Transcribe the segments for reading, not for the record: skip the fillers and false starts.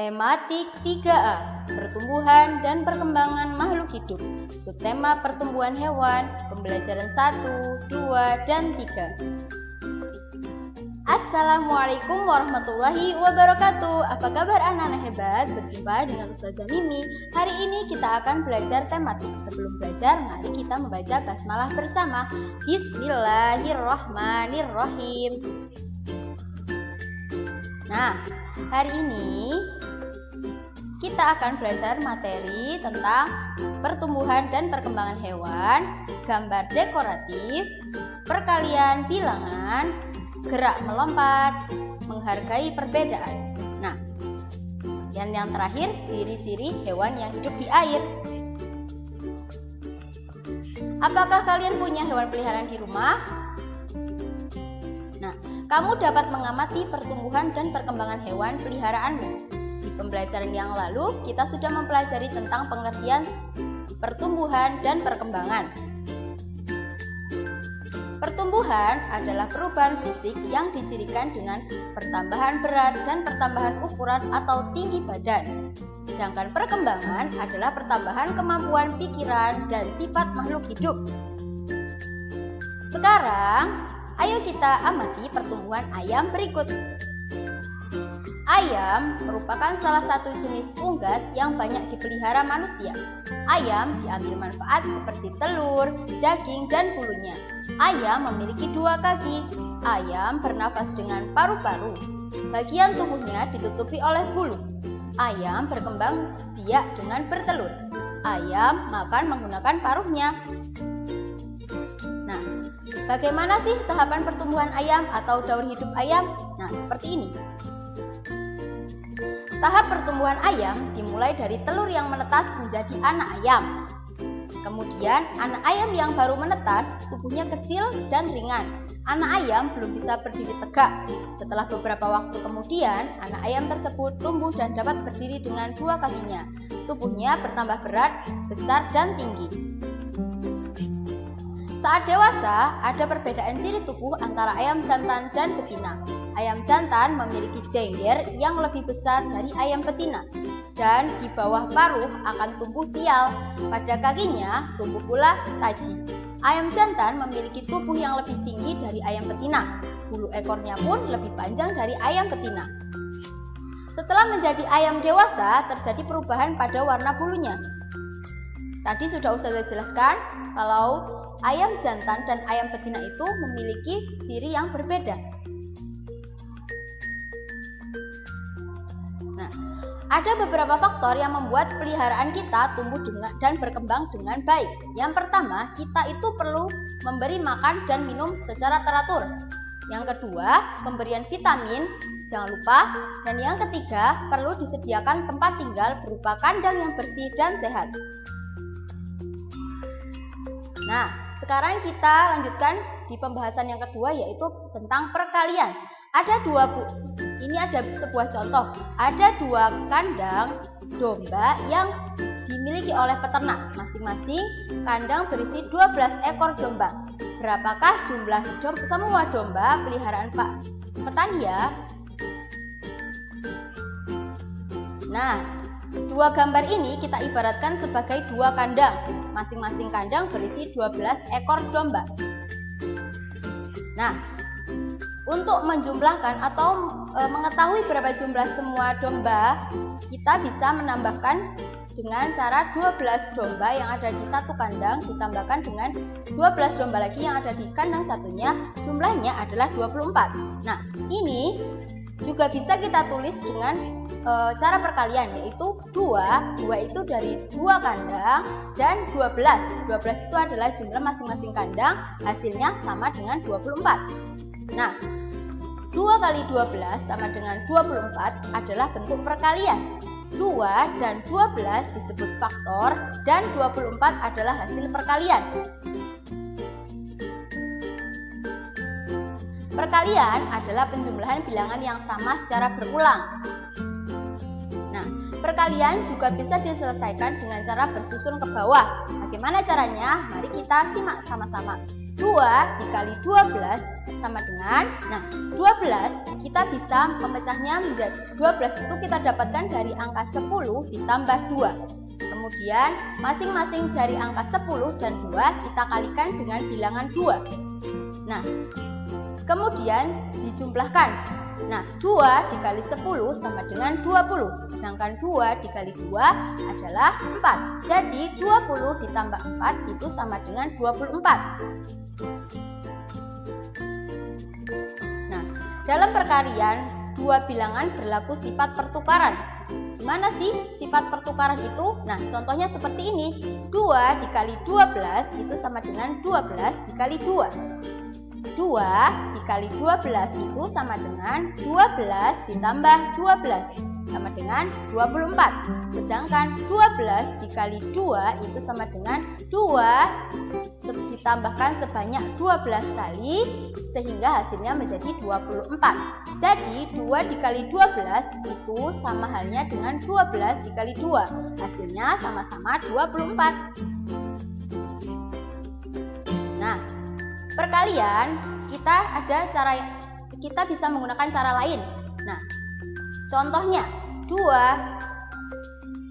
Tematik 3A, pertumbuhan dan perkembangan makhluk hidup. Subtema pertumbuhan hewan, pembelajaran 1, 2, dan 3. Assalamualaikum warahmatullahi wabarakatuh. Apa kabar anak-anak hebat? Berjumpa dengan Ustazah Mimi. Hari ini kita akan belajar tematik. Sebelum belajar, mari kita membaca basmalah bersama. Bismillahirrahmanirrahim. Nah, hari ini kita akan belajar materi tentang pertumbuhan dan perkembangan hewan, gambar dekoratif, perkalian bilangan, gerak melompat, menghargai perbedaan. Nah, yang terakhir, ciri-ciri hewan yang hidup di air. Apakah kalian punya hewan peliharaan di rumah? Nah, kamu dapat mengamati pertumbuhan dan perkembangan hewan peliharaanmu. Di pembelajaran yang lalu, kita sudah mempelajari tentang pengertian pertumbuhan dan perkembangan. Pertumbuhan adalah perubahan fisik yang dicirikan dengan pertambahan berat dan pertambahan ukuran atau tinggi badan. Sedangkan perkembangan adalah pertambahan kemampuan pikiran dan sifat makhluk hidup. Sekarang, ayo kita amati pertumbuhan ayam berikut. Ayam merupakan salah satu jenis unggas yang banyak dipelihara manusia. Ayam diambil manfaat seperti telur, daging, dan bulunya. Ayam memiliki 2 kaki. Ayam bernafas dengan paru-paru. Bagian tubuhnya ditutupi oleh bulu. Ayam berkembang biak dengan bertelur. Ayam makan menggunakan paruhnya. Nah, bagaimana sih tahapan pertumbuhan ayam atau daur hidup ayam? Nah, seperti ini. Tahap pertumbuhan ayam dimulai dari telur yang menetas menjadi anak ayam. Kemudian, anak ayam yang baru menetas, tubuhnya kecil dan ringan. Anak ayam belum bisa berdiri tegak. Setelah beberapa waktu kemudian, anak ayam tersebut tumbuh dan dapat berdiri dengan 2 kakinya. Tubuhnya bertambah berat, besar, dan tinggi. Saat dewasa, ada perbedaan ciri tubuh antara ayam jantan dan betina. Ayam jantan memiliki jengger yang lebih besar dari ayam betina, dan di bawah paruh akan tumbuh pial. Pada kakinya tumbuh pula taji. Ayam jantan memiliki tubuh yang lebih tinggi dari ayam betina. Bulu ekornya pun lebih panjang dari ayam betina. Setelah menjadi ayam dewasa, terjadi perubahan pada warna bulunya. Tadi sudah Ustazah jelaskan kalau ayam jantan dan ayam betina itu memiliki ciri yang berbeda. Nah, ada beberapa faktor yang membuat peliharaan kita tumbuh dan berkembang dengan baik. Yang pertama, kita itu perlu memberi makan dan minum secara teratur. Yang kedua, pemberian vitamin, jangan lupa. Dan yang ketiga, perlu disediakan tempat tinggal berupa kandang yang bersih dan sehat. Nah, sekarang kita lanjutkan di pembahasan yang kedua, yaitu tentang perkalian. Ini ada sebuah contoh. Ada 2 kandang domba yang dimiliki oleh peternak. Masing-masing kandang berisi 12 ekor domba. Berapakah jumlah semua domba peliharaan Pak petani ya? Nah, 2 gambar ini kita ibaratkan sebagai 2 kandang. Masing-masing kandang berisi 12 ekor domba. Nah, untuk menjumlahkan atau mengetahui berapa jumlah semua domba, kita bisa menambahkan dengan cara 12 domba yang ada di satu kandang ditambahkan dengan 12 domba lagi yang ada di kandang satunya, jumlahnya adalah 24. Nah, ini juga bisa kita tulis dengan cara perkalian, yaitu 2 itu dari 2 kandang, dan 12 itu adalah jumlah masing-masing kandang, hasilnya sama dengan 24. Nah, 2 kali 12 sama dengan 24 adalah bentuk perkalian. 2 dan 12 disebut faktor, dan 24 adalah hasil perkalian. Perkalian adalah penjumlahan bilangan yang sama secara berulang. Nah, perkalian juga bisa diselesaikan dengan cara bersusun ke bawah. Bagaimana caranya? Mari kita simak sama-sama. 2 dikali 12 sama dengan, nah 12 kita bisa memecahnya menjadi 12 itu kita dapatkan dari angka 10 ditambah 2. Kemudian masing-masing dari angka 10 dan 2 kita kalikan dengan bilangan 2. Nah, kemudian dijumlahkan. Nah, 2 dikali 10 sama dengan 20. Sedangkan 2 dikali 2 adalah 4. Jadi 20 ditambah 4 itu sama dengan 24. Nah, dalam perkalian dua bilangan berlaku sifat pertukaran. Gimana sih sifat pertukaran itu? Nah, contohnya seperti ini. 2 dikali 12 itu sama dengan 12 dikali 2. 2 dikali 12 itu sama dengan 12 ditambah 12 sama dengan 24. Sedangkan 12 dikali 2 itu sama dengan 2 ditambahkan sebanyak 12 kali sehingga hasilnya menjadi 24. Jadi 2 dikali 12 itu sama halnya dengan 12 dikali 2. Hasilnya sama-sama 24. Nah, perkalian kita bisa menggunakan cara lain. Nah, contohnya 2.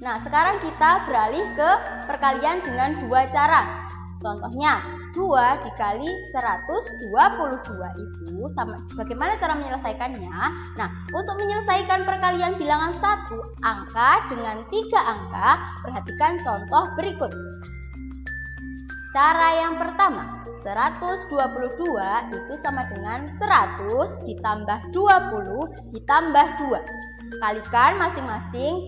Nah, sekarang kita beralih ke perkalian dengan dua cara. Contohnya 2 dikali 122 itu sama, bagaimana cara menyelesaikannya? Nah, untuk menyelesaikan perkalian bilangan 1 angka dengan 3 angka, perhatikan contoh berikut. Cara yang pertama, 122 itu sama dengan 100 ditambah 20 ditambah 2. Kalikan masing-masing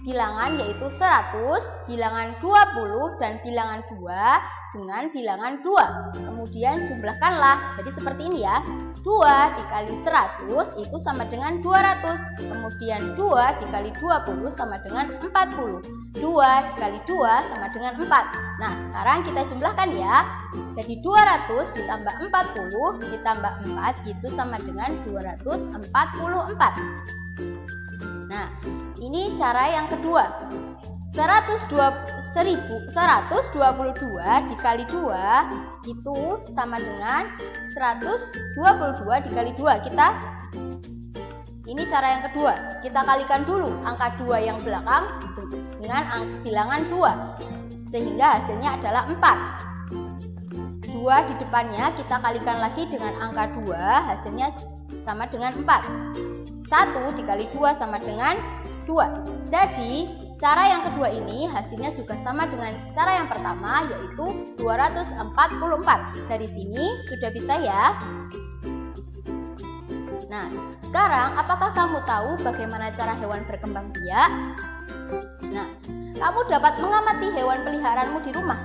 bilangan yaitu 100, bilangan 20, dan bilangan 2 dengan bilangan 2. Kemudian jumlahkanlah. Jadi seperti ini ya. 2 dikali 100 itu sama dengan 200. Kemudian 2 dikali 20 sama dengan 40. 2 dikali 2 sama dengan 4. Nah, sekarang kita jumlahkan ya. Jadi 200 ditambah 40 ditambah 4 itu sama dengan 244. Nah, ini cara yang kedua. 122 dikali 2 itu sama dengan 122 dikali 2. Ini cara yang kedua. Kita kalikan dulu angka 2 yang belakang dengan bilangan 2. Sehingga hasilnya adalah 4. 2 di depannya kita kalikan lagi dengan angka 2, hasilnya sama dengan 4. 1 dikali 2 sama dengan 2. Jadi cara yang kedua ini hasilnya juga sama dengan cara yang pertama, yaitu 244. Dari sini sudah bisa ya. Nah, sekarang apakah kamu tahu bagaimana cara hewan berkembang biak? Nah, kamu dapat mengamati hewan peliharaanmu di rumah.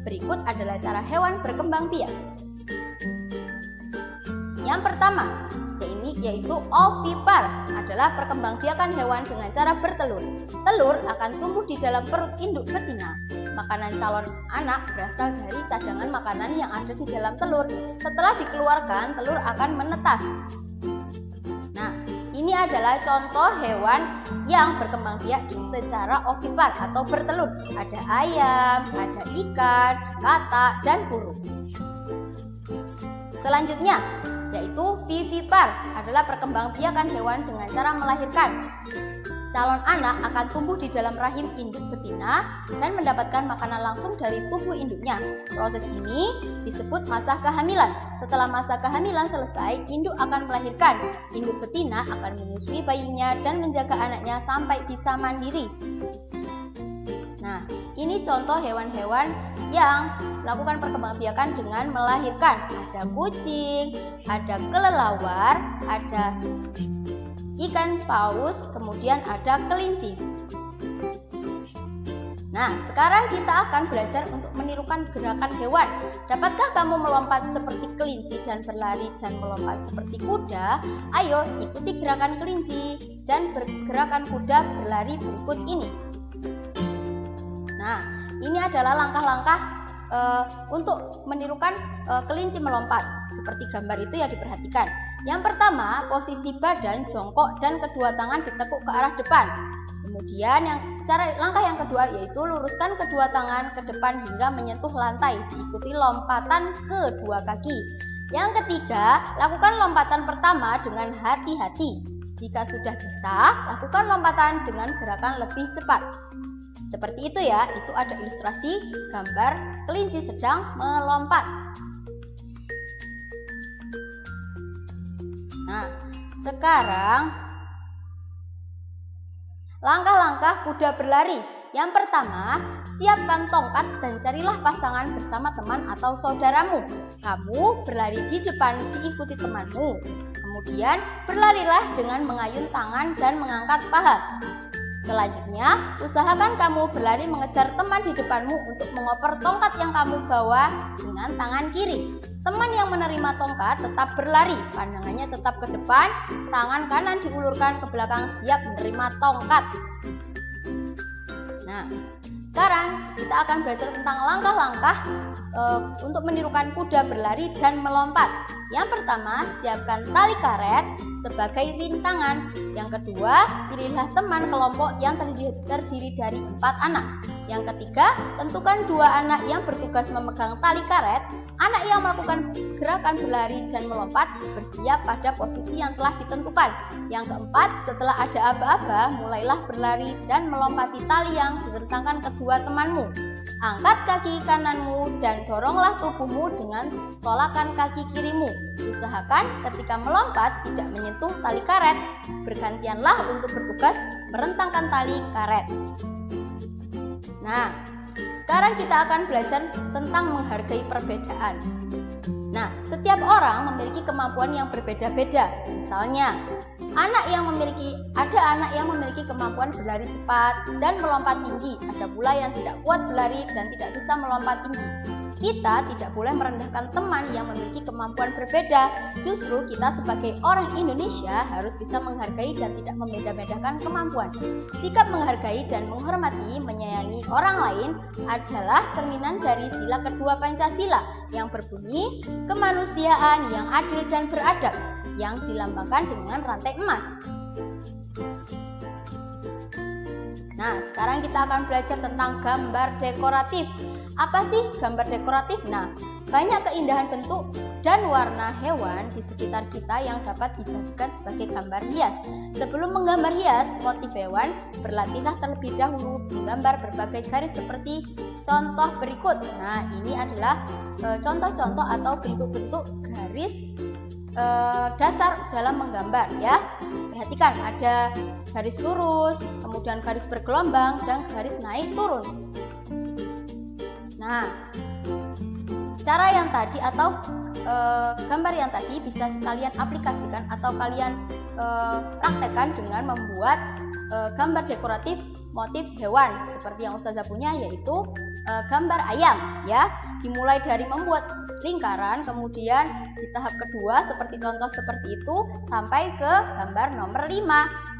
Berikut adalah cara hewan berkembang biak. Yang pertama, yaitu ovipar, adalah perkembangbiakan hewan dengan cara bertelur. Telur akan tumbuh di dalam perut induk betina. Makanan calon anak berasal dari cadangan makanan yang ada di dalam telur. Setelah dikeluarkan, telur akan menetas. Nah, ini adalah contoh hewan yang berkembang biak secara ovipar atau bertelur. Ada ayam, ada ikan, katak, dan burung. Selanjutnya, yaitu vivipar, adalah perkembangbiakan hewan dengan cara melahirkan. Calon anak akan tumbuh di dalam rahim induk betina dan mendapatkan makanan langsung dari tubuh induknya. Proses ini disebut masa kehamilan. Setelah masa kehamilan selesai, induk akan melahirkan. Induk betina akan menyusui bayinya dan menjaga anaknya sampai bisa mandiri. Nah, ini contoh hewan-hewan yang melakukan perkembangbiakan dengan melahirkan. Ada kucing, ada kelelawar, ada ikan paus, kemudian ada kelinci. Nah, sekarang kita akan belajar untuk menirukan gerakan hewan. Dapatkah kamu melompat seperti kelinci dan berlari dan melompat seperti kuda? Ayo ikuti gerakan kelinci dan gerakan kuda berlari berikut ini. Nah, ini adalah langkah-langkah untuk menirukan kelinci melompat. Seperti gambar itu ya, diperhatikan. Yang pertama, posisi badan jongkok dan kedua tangan ditekuk ke arah depan. Kemudian langkah yang kedua yaitu luruskan kedua tangan ke depan hingga menyentuh lantai, diikuti lompatan kedua kaki. Yang ketiga, lakukan lompatan pertama dengan hati-hati. Jika sudah bisa, lakukan lompatan dengan gerakan lebih cepat. Seperti itu ya, itu ada ilustrasi gambar kelinci sedang melompat. Nah, sekarang langkah-langkah kuda berlari. Yang pertama, siapkan tongkat dan carilah pasangan bersama teman atau saudaramu. Kamu berlari di depan diikuti temanmu. Kemudian berlarilah dengan mengayun tangan dan mengangkat paha. Selanjutnya, usahakan kamu berlari mengejar teman di depanmu untuk mengoper tongkat yang kamu bawa dengan tangan kiri. Teman yang menerima tongkat tetap berlari, pandangannya tetap ke depan, tangan kanan diulurkan ke belakang siap menerima tongkat. Nah, sekarang kita akan belajar tentang langkah-langkah untuk menirukan kuda berlari dan melompat. Yang pertama, siapkan tali karet sebagai rintangan. Yang kedua, pilihlah teman kelompok yang terdiri dari 4 anak. Yang ketiga, tentukan 2 anak yang bertugas memegang tali karet. Anak yang melakukan gerakan berlari dan melompat bersiap pada posisi yang telah ditentukan. Yang keempat, setelah ada aba-aba, mulailah berlari dan melompati tali yang direntangkan kedua temanmu. Angkat kaki kananmu dan doronglah tubuhmu dengan tolakan kaki kirimu. Usahakan ketika melompat tidak menyentuh tali karet. Bergantianlah untuk bertugas merentangkan tali karet. Nah, sekarang kita akan belajar tentang menghargai perbedaan. Nah, setiap orang memiliki kemampuan yang berbeda-beda. Misalnya, ada anak yang memiliki kemampuan berlari cepat dan melompat tinggi. Ada pula yang tidak kuat berlari dan tidak bisa melompat tinggi. Kita tidak boleh merendahkan teman yang memiliki kemampuan berbeda. Justru kita sebagai orang Indonesia harus bisa menghargai dan tidak membeda-bedakan kemampuan. Sikap menghargai dan menghormati, menyayangi orang lain adalah cerminan dari sila kedua Pancasila yang berbunyi kemanusiaan yang adil dan beradab, yang dilambangkan dengan rantai emas. Nah, sekarang kita akan belajar tentang gambar dekoratif. Apa sih gambar dekoratif? Nah, banyak keindahan bentuk dan warna hewan di sekitar kita yang dapat dijadikan sebagai gambar hias. Sebelum menggambar hias motif hewan, berlatihlah terlebih dahulu menggambar berbagai garis seperti contoh berikut. Nah, ini adalah contoh-contoh atau bentuk-bentuk garis dasar dalam menggambar ya. Perhatikan, ada garis lurus, kemudian garis bergelombang, dan garis naik turun. Nah, cara yang tadi atau gambar yang tadi bisa sekalian aplikasikan atau kalian praktekkan dengan membuat gambar dekoratif motif hewan seperti yang Ustazah punya, yaitu gambar ayam ya. Dimulai dari membuat lingkaran, kemudian di tahap kedua seperti contoh seperti itu sampai ke gambar nomor 5.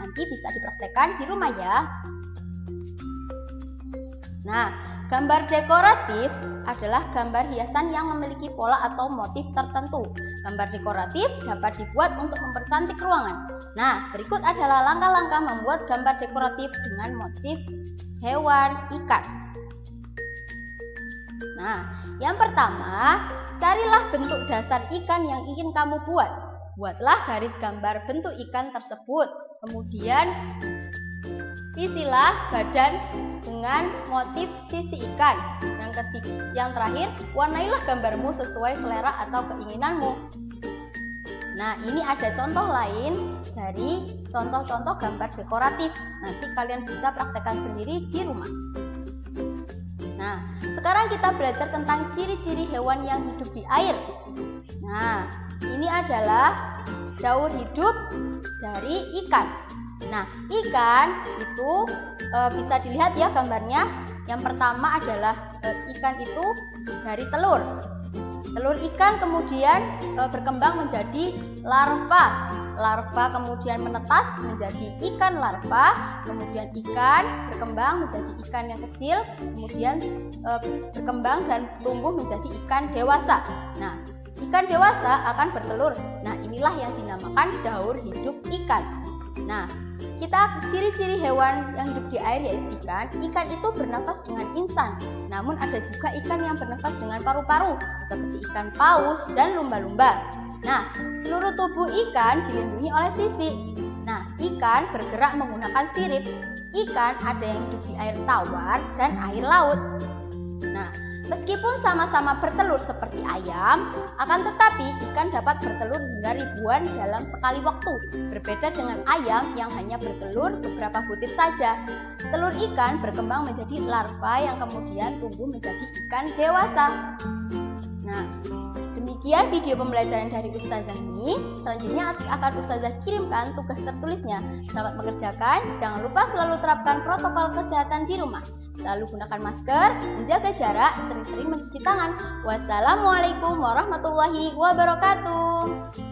Nanti bisa dipraktekkan di rumah ya. Nah, gambar dekoratif adalah gambar hiasan yang memiliki pola atau motif tertentu. Gambar dekoratif dapat dibuat untuk mempercantik ruangan. Nah, berikut adalah langkah-langkah membuat gambar dekoratif dengan motif hewan ikan. Nah, yang pertama, carilah bentuk dasar ikan yang ingin kamu buat. Buatlah garis gambar bentuk ikan tersebut. Kemudian, isilah badan dengan motif sisi ikan. Yang terakhir, warnailah gambarmu sesuai selera atau keinginanmu. Nah, ini ada contoh lain dari contoh-contoh gambar dekoratif. Nanti kalian bisa praktekkan sendiri di rumah. Nah, sekarang kita belajar tentang ciri-ciri hewan yang hidup di air. Nah, ini adalah daur hidup dari ikan. Nah, ikan itu bisa dilihat ya gambarnya. Yang pertama adalah ikan itu dari telur. Telur ikan kemudian berkembang menjadi larva. Larva kemudian menetas menjadi ikan larva. Kemudian ikan berkembang menjadi ikan yang kecil. Kemudian berkembang dan tumbuh menjadi ikan dewasa. Nah, ikan dewasa akan bertelur. Nah, inilah yang dinamakan daur hidup ikan. Nah, Ciri-ciri hewan yang hidup di air yaitu ikan. Ikan itu bernafas dengan insang. Namun ada juga ikan yang bernafas dengan paru-paru, seperti ikan paus dan lumba-lumba. Nah, seluruh tubuh ikan dilindungi oleh sisik. Nah, ikan bergerak menggunakan sirip. Ikan ada yang hidup di air tawar dan air laut. Nah, meskipun sama-sama bertelur seperti ayam, akan tetapi ikan dapat bertelur hingga ribuan dalam sekali waktu. Berbeda dengan ayam yang hanya bertelur beberapa butir saja. Telur ikan berkembang menjadi larva yang kemudian tumbuh menjadi ikan dewasa. Nah, demikian video pembelajaran dari Ustazah ini. Selanjutnya akan Ustazah kirimkan tugas tertulisnya. Selamat mengerjakan. Jangan lupa selalu terapkan protokol kesehatan di rumah. Selalu gunakan masker, menjaga jarak, sering-sering mencuci tangan. Wassalamualaikum warahmatullahi wabarakatuh.